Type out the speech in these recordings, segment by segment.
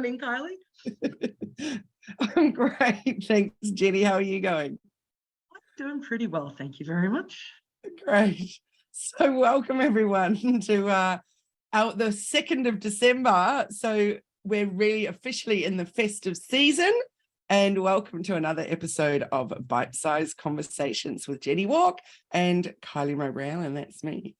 morning, Kylie. I'm great. Thanks, Jenni. How are you going? I'm doing pretty well. Thank you very much. Great. So welcome everyone to the 2nd of December. So we're really officially in the festive season, and welcome to another episode of Bite-Sized Conversations with Jenni Walke and Kylie Mowbray-Allen. That's me.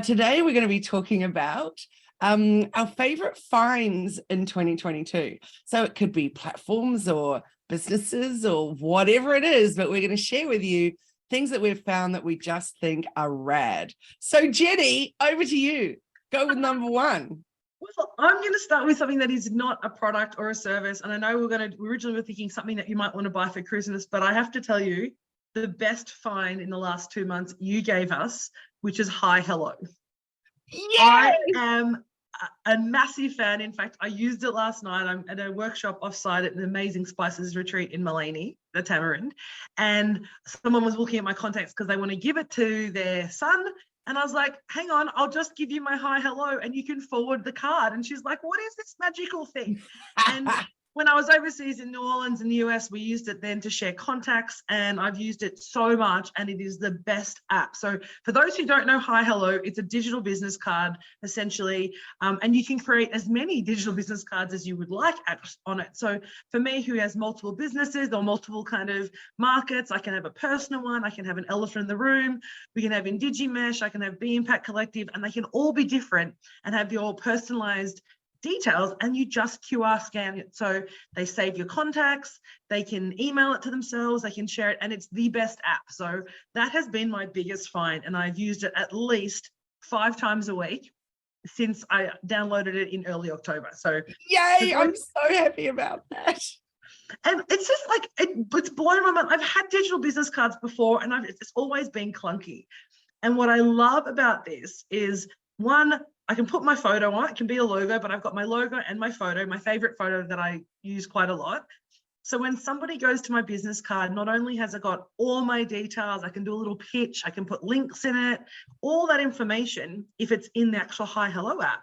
Today we're going to be talking about our favorite finds in 2022. So it could be platforms or businesses or whatever it is, but we're going to share with you things that we've found that we just think are rad. So Jenni, over to you. Go with number one. Well, I'm going to start with something that is not a product or a service. And I know we originally were thinking something that you might want to buy for Christmas, but I have to tell you, the best find in the last 2 months you gave us, which is HiHello. Yes! I am a massive fan. In fact, I used it last night. I'm at a workshop offsite at an amazing spices retreat in Mullaney, the Tamarind, and someone was looking at my contacts because they want to give it to their son. And I was like, hang on, I'll just give you my HiHello and you can forward the card. And she's like, what is this magical thing? And when I was overseas in New Orleans in the US, we used it then to share contacts, and I've used it so much, and it is the best app. So for those who don't know HiHello, it's a digital business card essentially, and you can create as many digital business cards as you would like on it. So for me, who has multiple businesses or multiple kind of markets, I can have a personal one, I can have an elephant in the room, we can have Indigimesh, I can have Be Impact Collective, and they can all be different and have your personalized details, and you just QR scan it. So they save your contacts, they can email it to themselves, they can share it, and it's the best app. So that has been my biggest find, and I've used it at least 5 times a week since I downloaded it in early October. So yay, I'm so happy about that. And it's just like, it's blown my mind. I've had digital business cards before, and it's always been clunky. And what I love about this is, one, I can put my photo on, it can be a logo, but I've got my logo and my photo, my favorite photo that I use quite a lot. So when somebody goes to my business card, not only has it got all my details, I can do a little pitch, I can put links in it, all that information if it's in the actual HiHello app.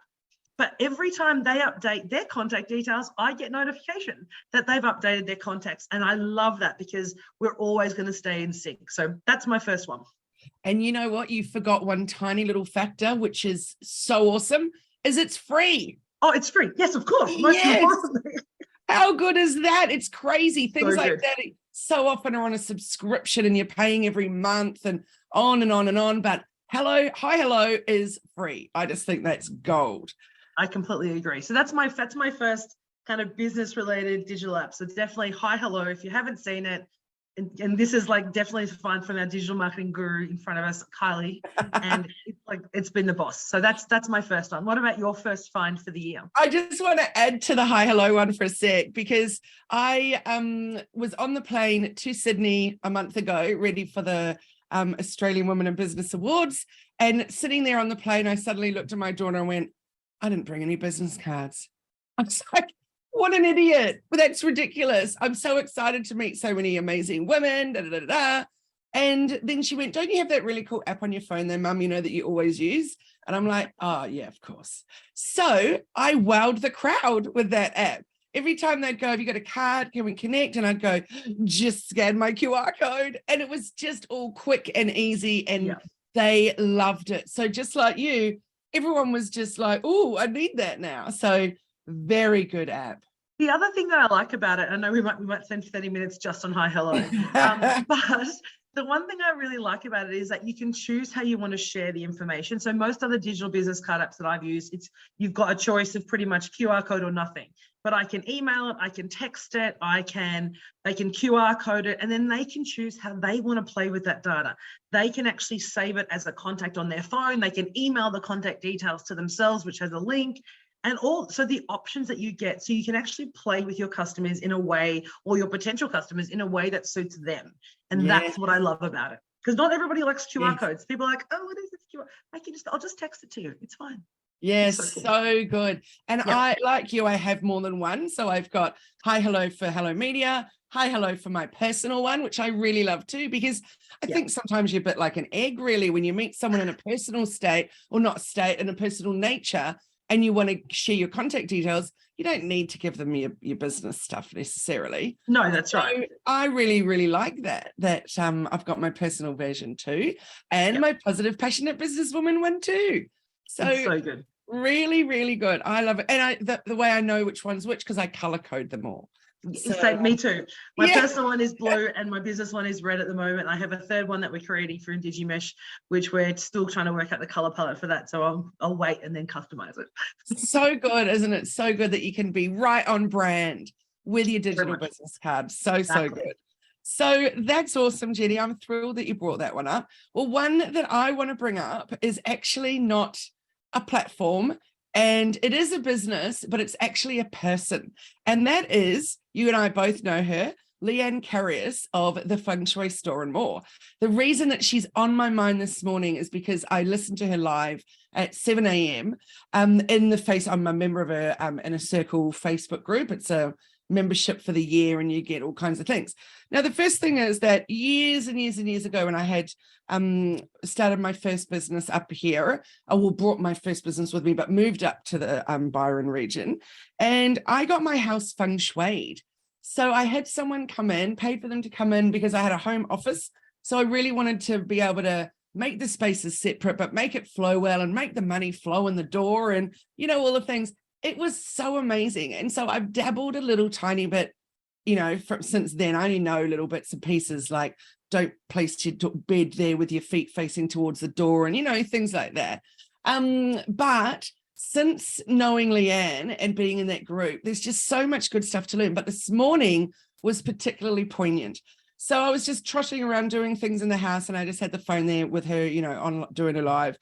But every time they update their contact details, I get notification that they've updated their contacts. And I love that because we're always going to stay in sync. So that's my first one. And you know what? You forgot one tiny little factor, which is so awesome, is it's free. Oh, it's free. Yes, of course. Yes. How good is that? It's crazy. Things So like good. that so often are on a subscription and you're paying every month and on and on and on. But HiHello is free. I just think that's gold. I completely agree. So that's my first kind of business related digital app. So definitely HiHello. If you haven't seen it, and this is like definitely to find from our digital marketing guru in front of us, Kylie, and it's been the boss. So that's my first one. What about your first find for the year? I just want to add to the HiHello one for a sec, because I was on the plane to Sydney a month ago, ready for the Australian Women in Business Awards, and sitting there on the plane, I suddenly looked at my daughter and went, I didn't bring any business cards. I was like, what an idiot. But that's ridiculous. I'm so excited to meet so many amazing women. Da, da, da, da. And then she went, don't you have that really cool app on your phone there, Mum, you know, that you always use? And I'm like, oh, yeah, of course. So I wowed the crowd with that app. Every time they'd go, have you got a card? Can we connect? And I'd go, just scan my QR code. And it was just all quick and easy. And they loved it. So just like you, everyone was just like, oh, I need that now. So very good app. The other thing that I like about it, I know we might spend 30 minutes just on HiHello, but the one thing I really like about it is that you can choose how you want to share the information. So most other digital business card apps that I've used, you've got a choice of pretty much QR code or nothing. But I can email it, I can text it, they can QR code it, and then they can choose how they want to play with that data. They can actually save it as a contact on their phone. They can email the contact details to themselves, which has a link. And also the options that you get, so you can actually play with your customers in a way, or your potential customers in a way that suits them. And that's what I love about it. Because not everybody likes QR codes. People are like, oh, what is this QR? I'll just text it to you. It's fine. Yes, so good. And I, like you, I have more than one. So I've got HiHello for Hello Media, HiHello for my personal one, which I really love too, because I think sometimes you're a bit like an egg, really, when you meet someone in a personal state, or not state, in a personal nature. and you want to share your contact details, you don't need to give them your business stuff necessarily. No, that's right. I really, really like that I've got my personal version too, and my positive, passionate businesswoman one too. So it's so good. Really, really good. I love it. And the way I know which one's which, because I color code them all. So, me too. My personal one is blue and my business one is red at the moment. I have a third one that we're creating for Indigimesh, which we're still trying to work out the color palette for that. So I'll wait and then customize it. So good, isn't it? So good that you can be right on brand with your digital business card. So good. So that's awesome, Jenni. I'm thrilled that you brought that one up. Well, one that I want to bring up is actually not a platform, and it is a business, but it's actually a person. And that is, you and I both know her, Leanne Carrius of the Feng Shui Store and More. The reason that she's on my mind this morning is because I listened to her live at 7 a.m. I'm a member of a in a circle Facebook group. It's a membership for the year and you get all kinds of things. Now, the first thing is that years and years and years ago, when I had started my first business up here, brought my first business with me, but moved up to the Byron region, and I got my house feng shuied. So I had someone come in, paid for them to come in because I had a home office. So I really wanted to be able to make the spaces separate, but make it flow well and make the money flow in the door and, all the things. It was so amazing. And so I've dabbled a little tiny bit, since then. I only know little bits and pieces like don't place your bed there with your feet facing towards the door and, things like that. But since knowing Leanne and being in that group, there's just so much good stuff to learn. But this morning was particularly poignant. So I was just trotting around doing things in the house and I just had the phone there with her, on doing a live.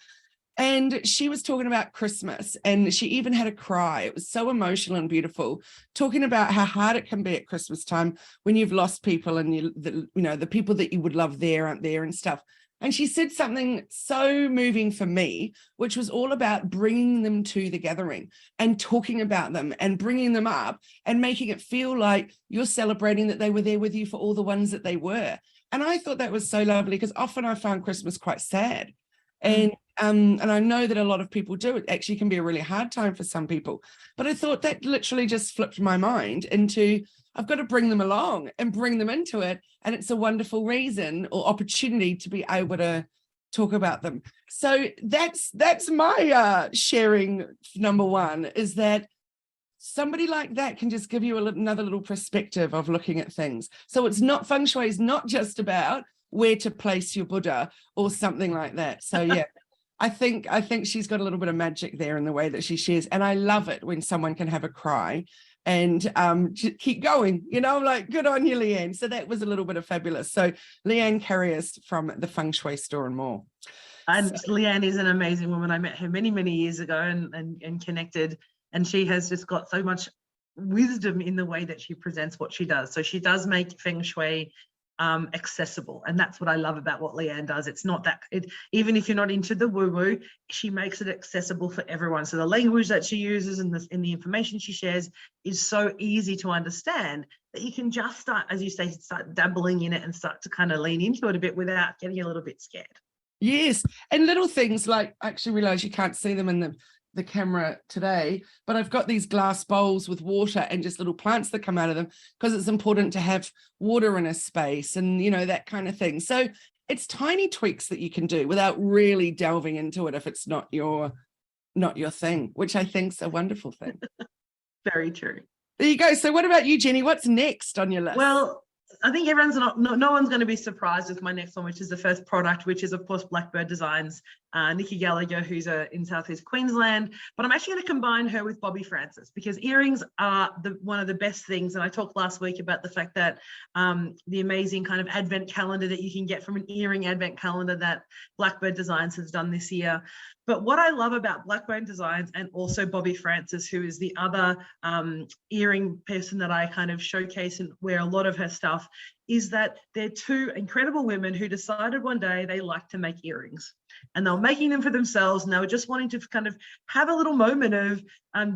And she was talking about Christmas and she even had a cry. It was so emotional and beautiful, talking about how hard it can be at Christmas time when you've lost people and the people that you would love there aren't there and stuff. And she said something so moving for me, which was all about bringing them to the gathering and talking about them and bringing them up and making it feel like you're celebrating that they were there with you for all the ones that they were. And I thought that was so lovely because often I found Christmas quite sad. And I know that a lot of people do. It actually can be a really hard time for some people. But I thought that literally just flipped my mind into, I've got to bring them along and bring them into it. And it's a wonderful reason or opportunity to be able to talk about them. So that's my sharing number one, is that somebody like that can just give you another little perspective of looking at things. So it's not, feng shui is not just about where to place your Buddha or something like that. So yeah, I think she's got a little bit of magic there in the way that she shares. And I love it when someone can have a cry and keep going, like, good on you, Leanne. So that was a little bit of fabulous. So Leanne Carrius from the Feng Shui Store and More. And Leanne is an amazing woman. I met her many, many years ago and connected, and she has just got so much wisdom in the way that she presents what she does. So she does make Feng Shui accessible, and that's what I love about what Leanne does. It's not that even if you're not into the woo-woo, she makes it accessible for everyone. So the language that she uses and the information she shares is so easy to understand that you can just start, as you say, start dabbling in it and start to kind of lean into it a bit without getting a little bit scared. Yes, and little things like, I actually realize you can't see them in the camera today, but I've got these glass bowls with water and just little plants that come out of them because it's important to have water in a space and that kind of thing. So it's tiny tweaks that you can do without really delving into it if it's not your thing, which I think's a wonderful thing. Very true. There you go. So what about you, Jenni? What's next on your list? Well, I think no one's going to be surprised with my next one, which is the first product, which is, of course, Blackbird Nikki Gallagher, who's in Southeast Queensland. But I'm actually going to combine her with Bobby Francis because earrings are one of the best things. And I talked last week about the fact that the amazing kind of advent calendar that you can get from an earring advent calendar that Blackbird Designs has done this year. But what I love about Blackbird Designs and also Bobby Francis, who is the other earring person that I kind of showcase and wear a lot of her stuff, is that they're two incredible women who decided one day they like to make earrings. And they were making them for themselves, and they were just wanting to kind of have a little moment of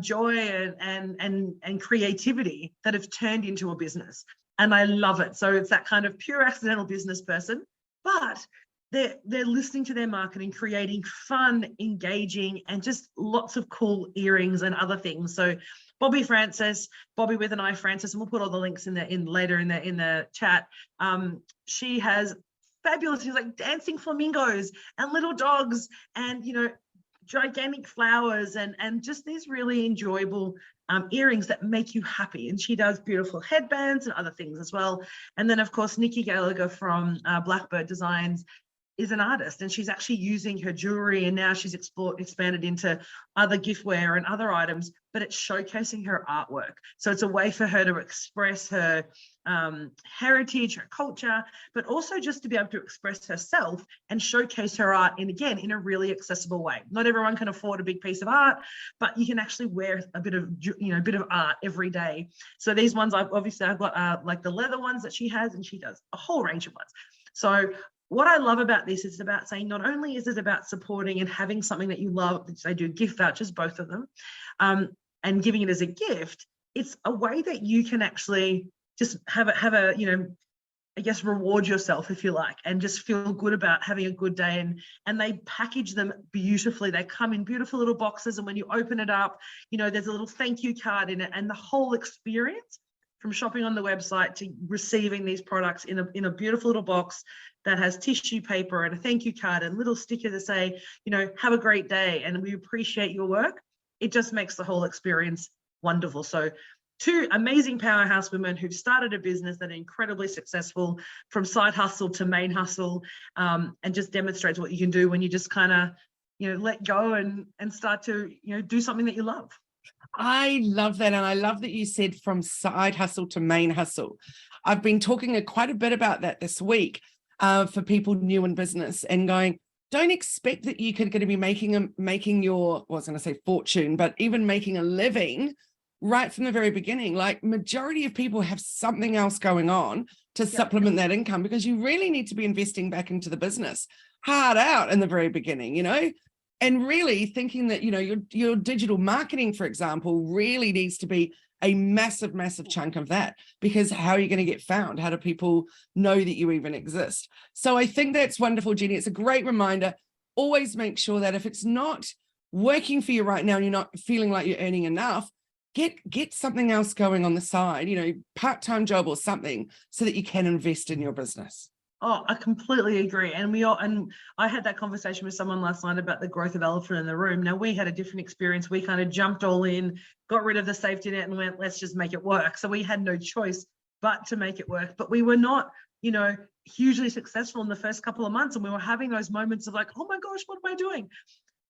joy and creativity that have turned into a business. And I love it. So it's that kind of pure accidental business person. But they're listening to their marketing, creating fun, engaging, and just lots of cool earrings and other things. So Bobby Francis, Bobby with an I Francis, and we'll put all the links in later in the chat. She has fabulous things like dancing flamingos and little dogs, and gigantic flowers, and just these really enjoyable earrings that make you happy. And she does beautiful headbands and other things as well. And then of course Nikki Gallagher from Blackbird Designs is an artist, and she's actually using her jewelry, and now she's expanded into other giftware and other items, but it's showcasing her artwork. So it's a way for her to express her heritage, her culture, but also just to be able to express herself and showcase her art in a really accessible way. Not everyone can afford a big piece of art, but you can actually wear a bit of art every day. So these ones, I've got like the leather ones that she has, and she does a whole range of ones. So what I love about this is about saying, not only is it about supporting and having something that you love, they do gift vouchers, both of them, and giving it as a gift, it's a way that you can actually just have a I guess reward yourself, if you like, and just feel good about having a good day. And they package them beautifully. They come in beautiful little boxes, and when you open it up, there's a little thank you card in it, and the whole experience from shopping on the website to receiving these products in a beautiful little box that has tissue paper and a thank you card and little sticker to say, have a great day and we appreciate your work. It just makes the whole experience wonderful. So two amazing powerhouse women who've started a business that are incredibly successful, from side hustle to main hustle, and just demonstrates what you can do when you just kind of, let go and start to, do something that you love. I love that. And I love that you said from side hustle to main hustle. I've been talking quite a bit about that this week for people new in business, and going, don't expect that you're going to be making your, I was going to say fortune, but even making a living right from the very beginning. Like, majority of people have something else going on to supplement that income, because you really need to be investing back into the business hard out in the very beginning, and really thinking that, your digital marketing, for example, really needs to be a massive, massive chunk of that, because how are you going to get found? How do people know that you even exist? So I think that's wonderful, Jenni. It's a great reminder. Always make sure that if it's not working for you right now and you're not feeling like you're earning enough, get something else going on the side, part-time job or something, so that you can invest in your business. Oh, I completely agree. And I had that conversation with someone last night about the growth of elephant in the room. Now, we had a different experience. We kind of jumped all in, got rid of the safety net and went, let's just make it work. So we had no choice but to make it work. But we were not, hugely successful in the first couple of months. And we were having those moments of like, oh my gosh, what am I doing?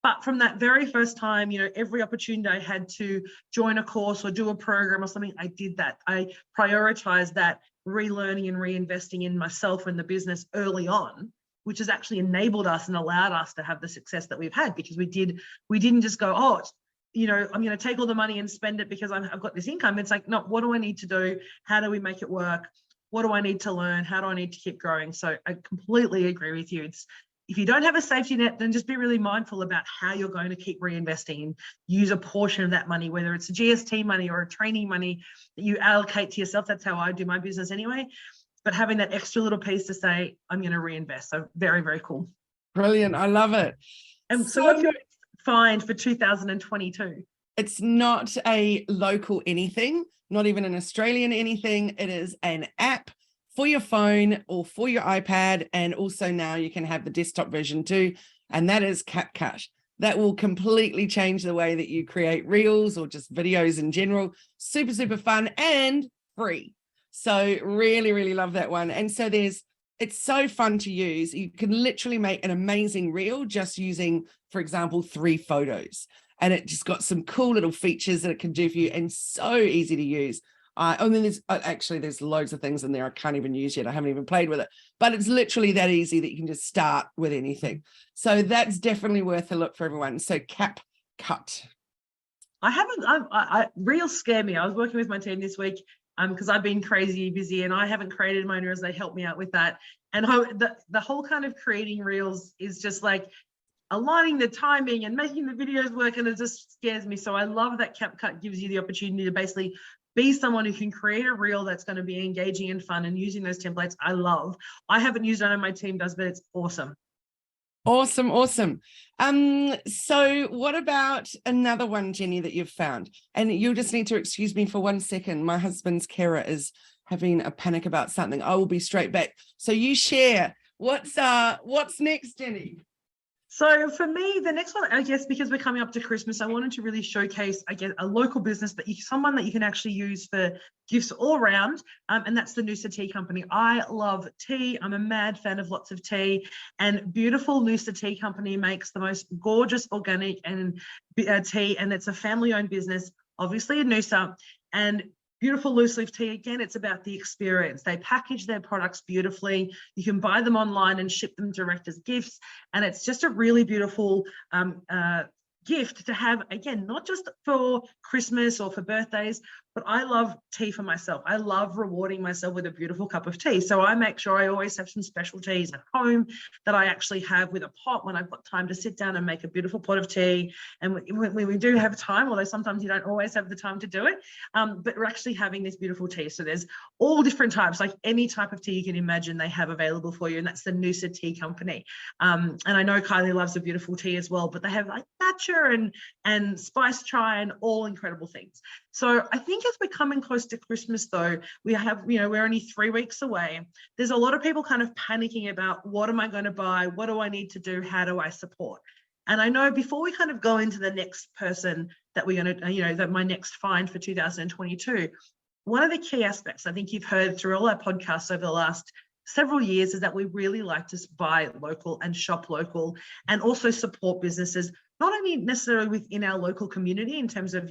But from that very first time, every opportunity I had to join a course or do a program or something, I did that. I prioritized that relearning and reinvesting in myself and the business early on, which has actually enabled us and allowed us to have the success that we've had, because we didn't just go, I'm going to take all the money and spend it because I've got this income. It's like, no, what do I need to do? How do we make it work? What do I need to learn? How do I need to keep growing? So I completely agree with you. If you don't have a safety net, then just be really mindful about how you're going to keep reinvesting, and use a portion of that money, whether it's a GST money or a training money that you allocate to yourself. That's how I do my business anyway. But having that extra little piece to say, I'm going to reinvest. So very, very cool. Brilliant. I love it. And so what's your find for 2022? It's not a local anything, not even an Australian anything. It is an app for your phone or for your iPad. And also now you can have the desktop version too. And that is CapCut. That will completely change the way that you create reels or just videos in general. Super, super fun and free. So really, really love that one. And so it's so fun to use. You can literally make an amazing reel just using, for example, 3 photos. And it just got some cool little features that it can do for you, and so easy to use. And then there's loads of things in there I can't even use yet. I haven't even played with it, but it's literally that easy that you can just start with anything. So that's definitely worth a look for everyone. So CapCut. Reels scare me. I was working with my team this week because I've been crazy busy and I haven't created my reels. They helped me out with that. And the whole kind of creating reels is just like aligning the timing and making the videos work, and it just scares me. So I love that CapCut gives you the opportunity to basically be someone who can create a reel that's going to be engaging and fun, and using those templates. I haven't used it, I know my team does, but it's awesome. Awesome, awesome. So what about another one, Jenni, that you've found? And you'll just need to excuse me for 1 second. My husband's carer is having a panic about something. I will be straight back. So you share. What's next, Jenni? So for me, the next one, I guess, because we're coming up to Christmas, I wanted to really showcase, I guess, a local business that someone that you can actually use for gifts all around, and that's the Noosa Tea Company. I love tea. I'm a mad fan of lots of tea, and beautiful Noosa Tea Company makes the most gorgeous organic and tea, and it's a family-owned business, obviously in Noosa, and beautiful loose leaf tea. Again, it's about the experience. They package their products beautifully. You can buy them online and ship them direct as gifts. And it's just a really beautiful gift to have, again, not just for Christmas or for birthdays, but I love tea for myself. I love rewarding myself with a beautiful cup of tea. So I make sure I always have some special teas at home that I actually have with a pot when I've got time to sit down and make a beautiful pot of tea. And when we do have time, although sometimes you don't always have the time to do it, but we're actually having this beautiful tea. So there's all different types, like any type of tea you can imagine they have available for you. And that's the Noosa Tea Company. And I know Kylie loves a beautiful tea as well, but they have like matcha and spice chai and all incredible things. So I think as we're coming close to Christmas, though, we have, we're only 3 weeks away. There's a lot of people kind of panicking about, what am I going to buy? What do I need to do? How do I support? And I know before we kind of go into the next person that we're going to, that my next find for 2022, one of the key aspects I think you've heard through all our podcasts over the last several years is that we really like to buy local and shop local and also support businesses, not only necessarily within our local community in terms of,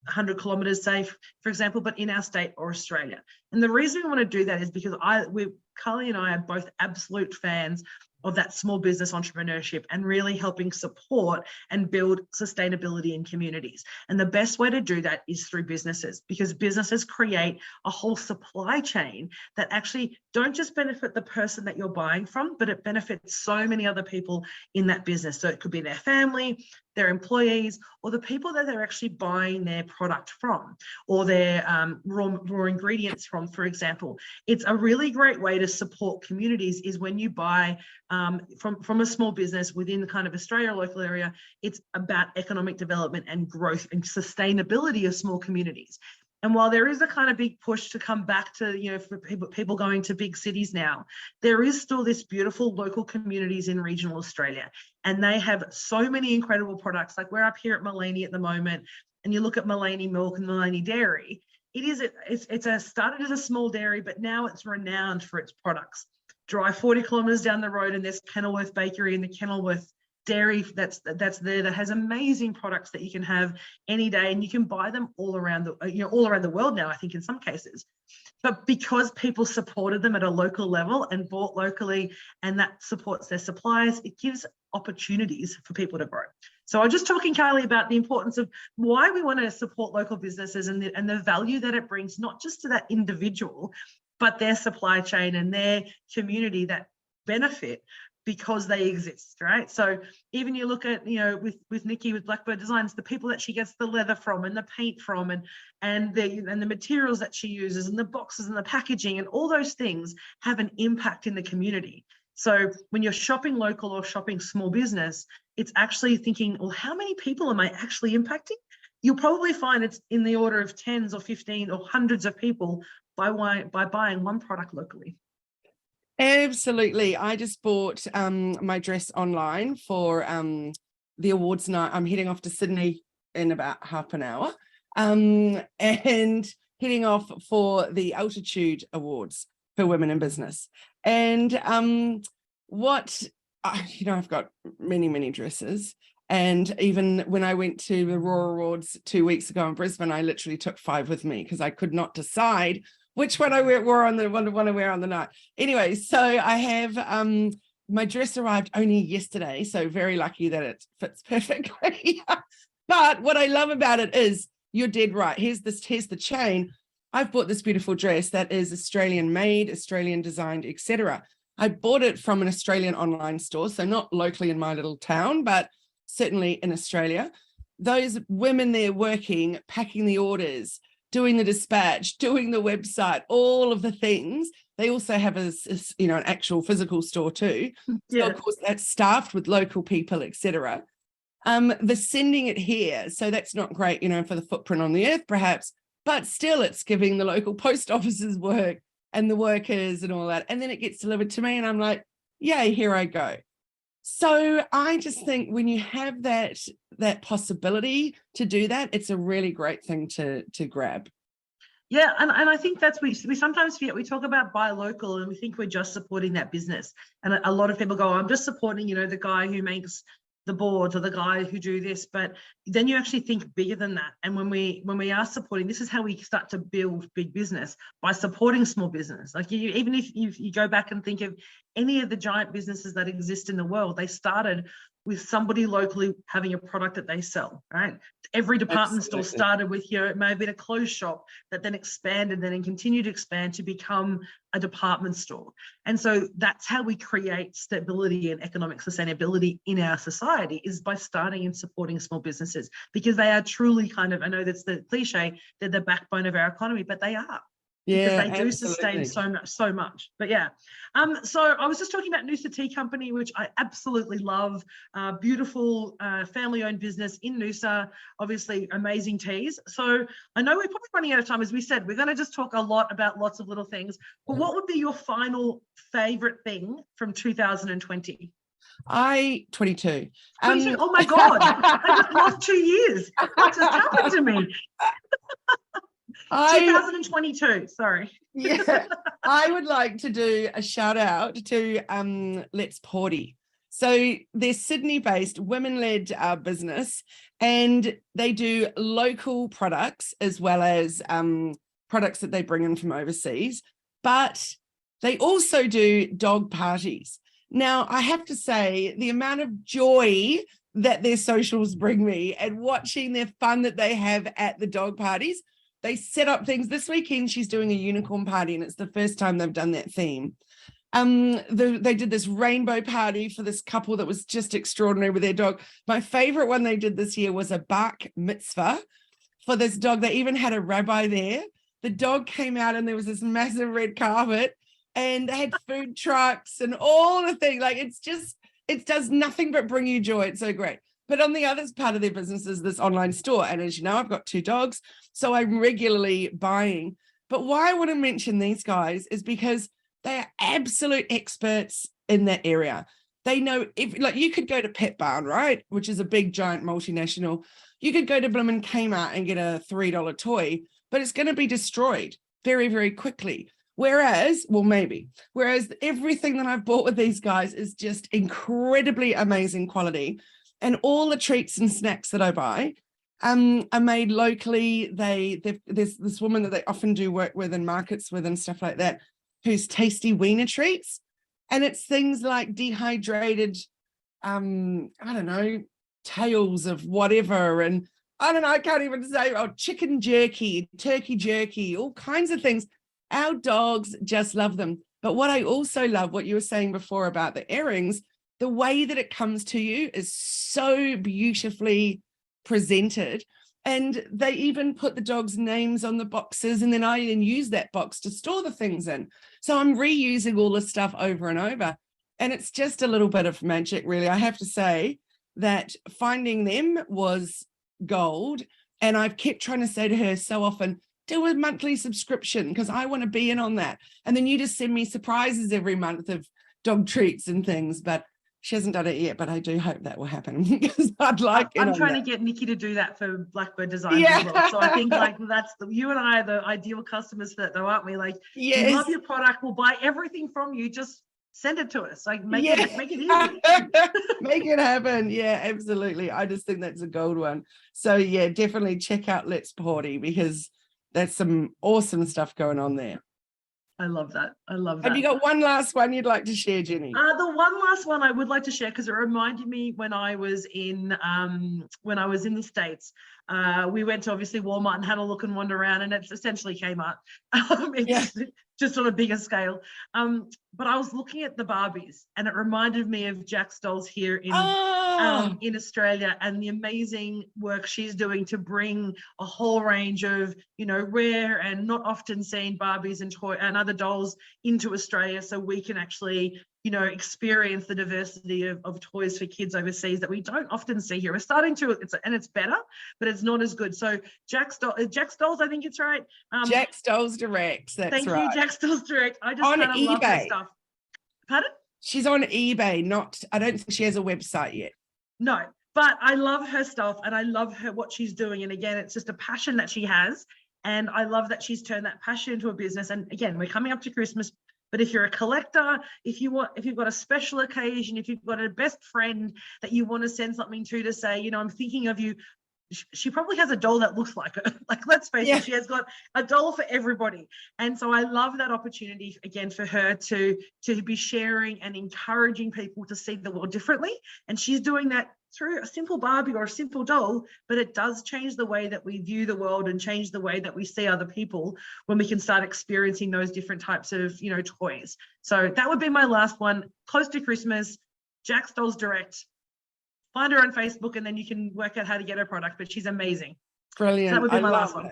100 kilometers, say, for example, but in our state or Australia. And the reason we want to do that is because Kylie and I are both absolute fans of that small business entrepreneurship and really helping support and build sustainability in communities. And the best way to do that is through businesses, because businesses create a whole supply chain that actually don't just benefit the person that you're buying from, but it benefits so many other people in that business. So it could be their family, their employees, or the people that they're actually buying their product from, or their raw ingredients from, for example. It's a really great way to support communities is when you buy from a small business within the kind of Australia local area. It's about economic development and growth and sustainability of small communities. And while there is a kind of big push to come back to, for people going to big cities now, there is still this beautiful local communities in regional Australia. And they have so many incredible products. Like we're up here at Mullaney at the moment, and you look at Mullaney Milk and Mullaney Dairy. It's started as a small dairy, but now it's renowned for its products. Drive 40 kilometres down the road and there's Kenilworth Bakery and the Kenilworth Dairy that's there that has amazing products that you can have any day, and you can buy them all around the world now, I think, in some cases. But because people supported them at a local level and bought locally, and that supports their suppliers, it gives opportunities for people to grow. So I was just talking, Kylie, about the importance of why we want to support local businesses and the value that it brings, not just to that individual, but their supply chain and their community that benefit because they exist, right? So even you look at, with Nikki, with Blackbird Designs, the people that she gets the leather from and the paint from and the materials that she uses and the boxes and the packaging and all those things have an impact in the community. So when you're shopping local or shopping small business, it's actually thinking, well, how many people am I actually impacting? You'll probably find it's in the order of 10s or 15 or hundreds of people by buying one product locally. Absolutely. I just bought my dress online for the awards night. I'm heading off to Sydney in about half an hour and heading off for the Altitude Awards for Women in Business. And I've got many dresses. And even when I went to the Raw Awards 2 weeks ago in Brisbane, I literally took 5 with me because I could not decide which one I wore on the one I wear on the night. Anyway, so I have my dress arrived only yesterday, so very lucky that it fits perfectly. But what I love about it is you're dead right. Here's the chain. I've bought this beautiful dress that is Australian made, Australian designed, etc. I bought it from an Australian online store, so not locally in my little town, but certainly in Australia. Those women there working, packing the orders, doing the dispatch, doing the website, all of the things they also have an actual physical store too. Yeah. So of course that's staffed with local people, etc. The sending it here, so that's not great, for the footprint on the earth perhaps, but still it's giving the local post offices work and the workers and all that. And then it gets delivered to me and I'm like, yay, here I go. So I just think when you have that possibility to do that, it's a really great thing to grab. Yeah, and I think that's we sometimes forget. We talk about buy local and we think we're just supporting that business. And a lot of people go, I'm just supporting, the guy who makes the boards or the guy who do this, but then you actually think bigger than that. And when we are supporting, this is how we start to build big business, by supporting small business. Like even if you go back and think of any of the giant businesses that exist in the world, they started with somebody locally having a product that they sell, right? Every department store started with, it may have been a clothes shop that then expanded and continued to expand to become a department store. And so that's how we create stability and economic sustainability in our society, is by starting and supporting small businesses, because they are truly kind of, I know that's the cliche, they're the backbone of our economy, but they are. Yeah, because they do sustain so much. But yeah, so I was just talking about Noosa Tea Company, which I absolutely love. Beautiful family-owned business in Noosa, obviously amazing teas. So I know we're probably running out of time. As we said, we're going to just talk a lot about lots of little things. But what would be your final favorite thing from 2020? 22. Oh my God, I just lost 2 years. What just happened to me? 2022, sorry. Yeah, I would like to do a shout out to Let's Pawty. So they're Sydney-based, women-led business, and they do local products as well as products that they bring in from overseas, but they also do dog parties. Now, I have to say, the amount of joy that their socials bring me and watching their fun that they have at the dog parties. They set up things. This weekend, she's doing a unicorn party, and it's the first time they've done that theme. They did this rainbow party for this couple that was just extraordinary with their dog. My favorite one they did this year was a bark mitzvah for this dog. They even had a rabbi there. The dog came out and there was this massive red carpet, and they had food trucks and all the things. Like, it does nothing but bring you joy. It's so great. But on the other part of their business is this online store. And as you know, I've got 2 dogs, so I'm regularly buying. But why I want to mention these guys is because they are absolute experts in that area. They know, you could go to Pet Barn, right? Which is a big, giant multinational. You could go to Bloomin' Kmart and get a $3 toy, but it's going to be destroyed very, very quickly. Whereas everything that I've bought with these guys is just incredibly amazing quality. And all the treats and snacks that I buy are made locally. There's this woman that they often do work with and markets with and stuff like that, who's tasty wiener treats. And it's things like dehydrated, tails of whatever. And I can't even say, chicken jerky, turkey jerky, all kinds of things. Our dogs just love them. But what I also love, what you were saying before about the earrings, the way that it comes to you is so beautifully presented. And they even put the dogs' names on the boxes, and then I then use that box to store the things in. So I'm reusing all this stuff over and over. And it's just a little bit of magic, really. I have to say that finding them was gold. And I've kept trying to say to her so often, do a monthly subscription, because I want to be in on that. And then you just send me surprises every month of dog treats and things. But she hasn't done it yet, but I do hope that will happen, because I'd like it. I'm trying to get Nikki to do that for Blackbird Designs as well. So I think you and I are the ideal customers for that, though, aren't we? Like, yes. We love your product. We'll buy everything from you. Just send it to us. Like, make it easy. Make it happen. Yeah, absolutely. I just think that's a gold one. So yeah, definitely check out Let's Pawty, because there's some awesome stuff going on there. I love that. Have you got one last one you'd like to share, Jenni? The one last one I would like to share, because it reminded me when I was in the States. We went to obviously Walmart and had a look and wander around, and it's essentially Kmart. just on a bigger scale. But I was looking at the Barbies, and it reminded me of Jack's Dolls here in Australia, and the amazing work she's doing to bring a whole range of, you know, rare and not often seen Barbies and toy and other dolls into Australia, so we can actually, you know, experience the diversity of toys for kids overseas that we don't often see here. We're starting to, it's better, but it's not as good. So Jack's Dolls, I think it's right. Jack's Dolls Direct. That's thank right. you, Jack's Dolls Direct. I just on kind of eBay. love her stuff. Pardon? She's on eBay. I don't think she has a website yet. No, but I love her stuff, and I love what she's doing. And again, it's just a passion that she has. And I love that she's turned that passion into a business. And again, we're coming up to Christmas, but if you're a collector, if you've got a special occasion, if you've got a best friend that you want to send something to say, you know, I'm thinking of you, she probably has a doll that looks like her. Like, let's face it, she has got a doll for everybody. And so I love that opportunity again for her to be sharing and encouraging people to see the world differently. And she's doing that through a simple Barbie or a simple doll, but it does change the way that we view the world and change the way that we see other people when we can start experiencing those different types of, you know, toys. So that would be my last one. Close to Christmas, Jack's Dolls Direct. Find her on Facebook, and then you can work out how to get her product, but she's amazing. Brilliant. So that would be my last one.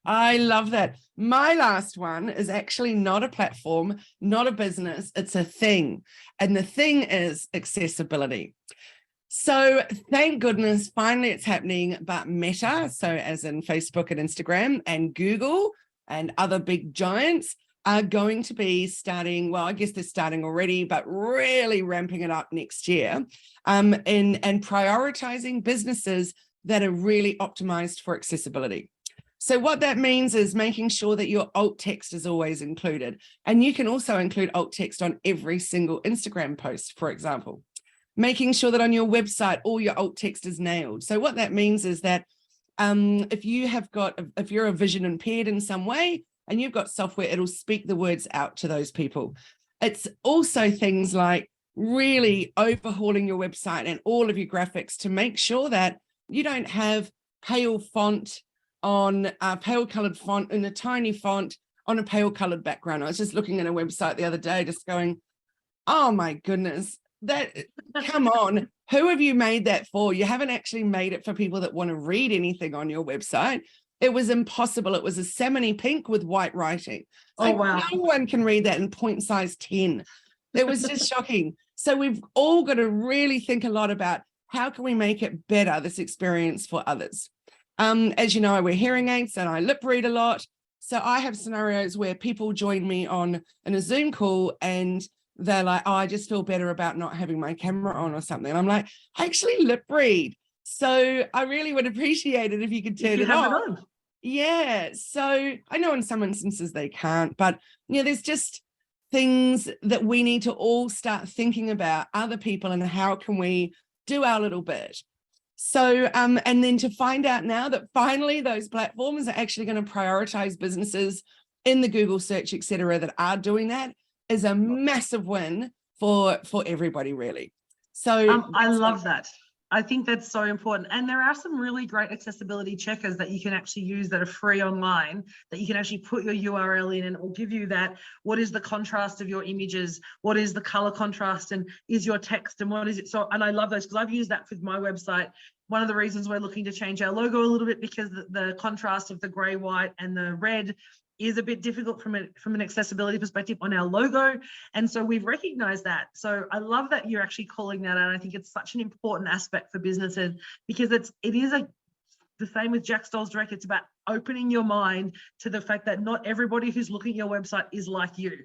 I love that. My last one is actually not a platform, not a business. It's a thing. And the thing is accessibility. So thank goodness, finally it's happening, but Meta, so as in Facebook and Instagram and Google and other big giants, are going to be starting, well, I guess they're starting already, but really ramping it up next year, and prioritizing businesses that are really optimized for accessibility. So what that means is making sure that your alt text is always included. And you can also include alt text on every single Instagram post, for example. Making sure that on your website, all your alt text is nailed. So what that means is that if you're a vision impaired in some way, and you've got software, it'll speak the words out to those people. It's also things like really overhauling your website and all of your graphics to make sure that you don't have pale font on a pale colored font in a tiny font on a pale colored background. I was just looking at a website the other day, just going, oh my goodness, come on, who have you made that for? You haven't actually made it for people that want to read anything on your website. It was impossible. It was a salmony pink with white writing. Wow. No one can read that in point size 10. It was just shocking. So we've all got to really think a lot about how can we make it better, this experience for others. As you know, I wear hearing aids and I lip read a lot. So I have scenarios where people join me in a Zoom call and they're like, oh, I just feel better about not having my camera on or something. And I'm like, I actually lip read. So I really would appreciate it if you could turn it on. Yeah. So I know in some instances they can't, but there's just things that we need to all start thinking about other people and how can we do our little bit. So, and then to find out now that finally those platforms are actually going to prioritize businesses in the Google search, et cetera, that are doing that is a massive win for everybody, really. So I love that. I think that's so important. And there are some really great accessibility checkers that you can actually use that are free online, that you can actually put your URL in and it will give you that, what is the contrast of your images? What is the color contrast? And is your text and what is it? So, and I love those because I've used that with my website. One of the reasons we're looking to change our logo a little bit because the contrast of the gray, white and the red is a bit difficult from an accessibility perspective on our logo. And so we've recognized that. So I love that you're actually calling that out. I think it's such an important aspect for businesses because it is the same with Jack's Dolls Direct. It's about opening your mind to the fact that not everybody who's looking at your website is like you.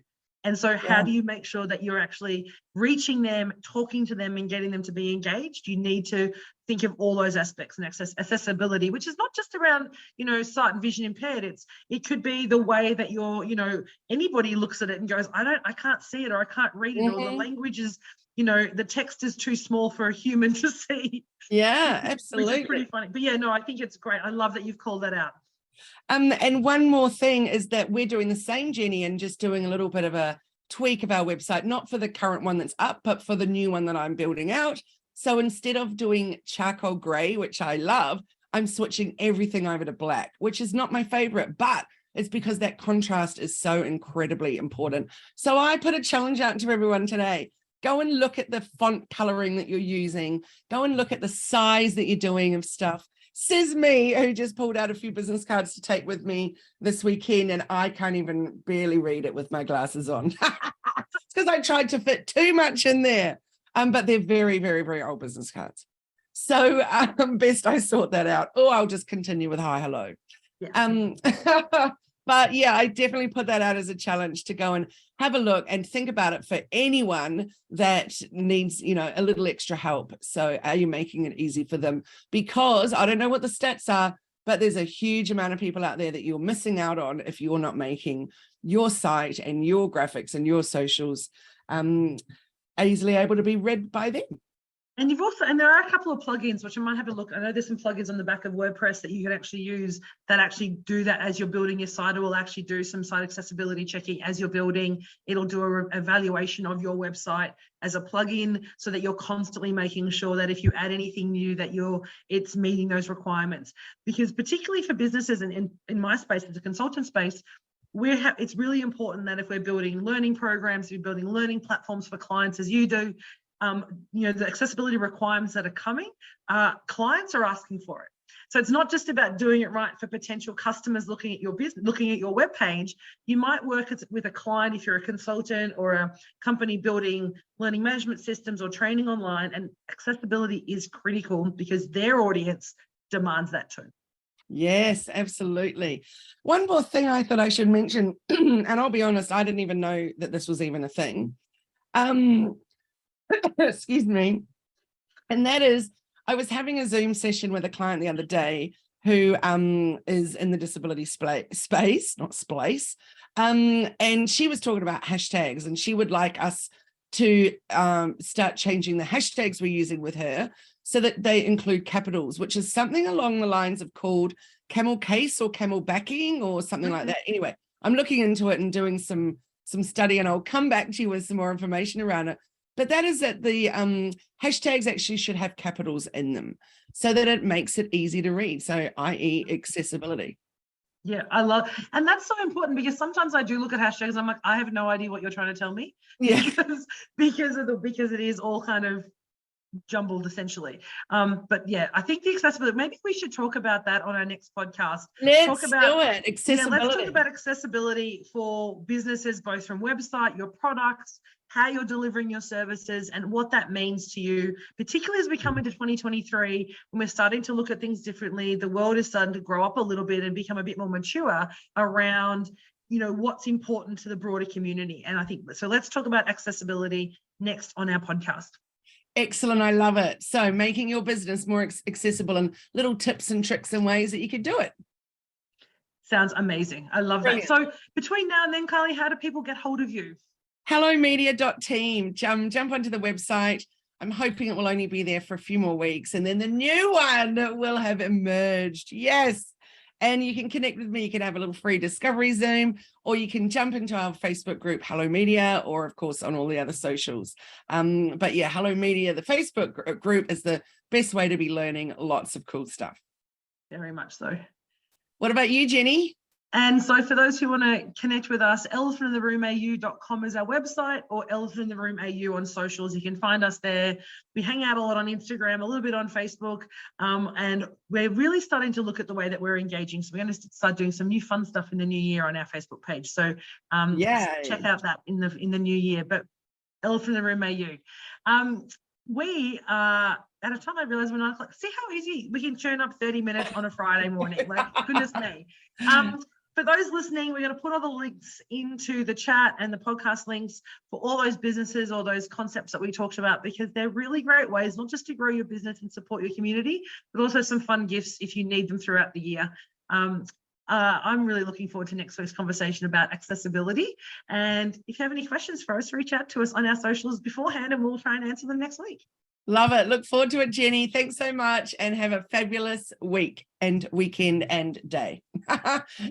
And so how do you make sure that you're actually reaching them, talking to them and getting them to be engaged? You need to think of all those aspects and accessibility, which is not just around, sight and vision impaired. It could be the way that anybody looks at it and goes, I can't see it or I can't read it or the language is, the text is too small for a human to see. Yeah, absolutely. Which is pretty funny. But yeah, no, I think it's great. I love that you've called that out. And one more thing is that we're doing the same, Jenni, and just doing a little bit of a tweak of our website, not for the current one that's up, but for the new one that I'm building out. So instead of doing charcoal gray, which I love, I'm switching everything over to black, which is not my favorite, but It's because that contrast is so incredibly important. So I put a challenge out to everyone today. Go and look at the font coloring that you're using. Go and look at the size that you're doing of stuff. Says me, who just pulled out a few business cards to take with me this weekend, and I can't even barely read it with my glasses on. It's because I tried to fit too much in there. But they're very, very, very old business cards. So best I sort that out. Or I'll just continue with HiHello. Yeah. But yeah, I definitely put that out as a challenge to go and have a look and think about it for anyone that needs, a little extra help. So are you making it easy for them? Because I don't know what the stats are, but there's a huge amount of people out there that you're missing out on if you're not making your site and your graphics and your socials easily able to be read by them. And there are a couple of plugins which I might have a look. I know there's some plugins on the back of WordPress that you can actually use that actually do that as you're building your site. It will actually do some site accessibility checking as you're building. It'll do an evaluation of your website as a plugin so that you're constantly making sure that if you add anything new that it's meeting those requirements. Because particularly for businesses and in my space, as a consultant space, it's really important that if we're building learning programs, we're building learning platforms for clients as you do, the accessibility requirements that are coming, clients are asking for it. So it's not just about doing it right for potential customers looking at your business, looking at your web page. You might work with a client if you're a consultant or a company building learning management systems or training online, and accessibility is critical because their audience demands that too. Yes, absolutely. One more thing I thought I should mention, and I'll be honest, I didn't even know that this was even a thing. Excuse me. And that is, I was having a Zoom session with a client the other day who is in the disability space, not splice. And she was talking about hashtags, and she would like us to start changing the hashtags we're using with her so that they include capitals, which is something along the lines of called camel case or camel backing or something like that. Anyway, I'm looking into it and doing some study, and I'll come back to you with some more information around it. But that is that the hashtags actually should have capitals in them so that it makes it easy to read. So, i.e. accessibility. Yeah, I love, and that's so important because sometimes I do look at hashtags. I'm like, I have no idea what you're trying to tell me. Yeah. because it is all kind of jumbled essentially. But yeah, I think the accessibility, maybe we should talk about that on our next podcast. Let's do it. Accessibility. Yeah, let's talk about accessibility for businesses, both from website, your products, how you're delivering your services, and what that means to you, particularly as we come into 2023, when we're starting to look at things differently. The world is starting to grow up a little bit and become a bit more mature around, what's important to the broader community. And I think, so let's talk about accessibility next on our podcast. Excellent. I love it. So making your business more accessible and little tips and tricks and ways that you could do it. Sounds amazing. I love that. So between now and then, Kylie, how do people get hold of you? HelloMedia.team. Jump onto the website. I'm hoping it will only be there for a few more weeks, and then the new one will have emerged. Yes. And you can connect with me. You can have a little free discovery Zoom, or you can jump into our Facebook group, Hello Media, or of course on all the other socials. But yeah, Hello Media, the Facebook group is the best way to be learning lots of cool stuff. Very much so. What about you, Jenni? And so for those who want to connect with us, elephantintheroomau.com is our website, or elephantintheroomau on socials. You can find us there. We hang out a lot on Instagram, a little bit on Facebook, and we're really starting to look at the way that we're engaging. So we're going to start doing some new fun stuff in the new year on our Facebook page. So check out that in the new year. But Elephant in the Room AU. We are at a time I realized when I was like, see how easy we can churn up 30 minutes on a Friday morning. Like, goodness me. For those listening, we're going to put all the links into the chat and the podcast links for all those businesses or those concepts that we talked about, because they're really great ways, not just to grow your business and support your community, but also some fun gifts if you need them throughout the year. I'm really looking forward to next week's conversation about accessibility. And if you have any questions for us, reach out to us on our socials beforehand and we'll try and answer them next week. Love it. Look forward to it, Jenni. Thanks so much, and have a fabulous week and weekend and day.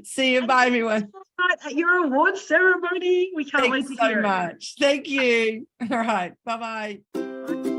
See you. Bye, everyone. At your awards ceremony. We can't wait to hear it. Thanks so much. Thank you. All right. Bye-bye.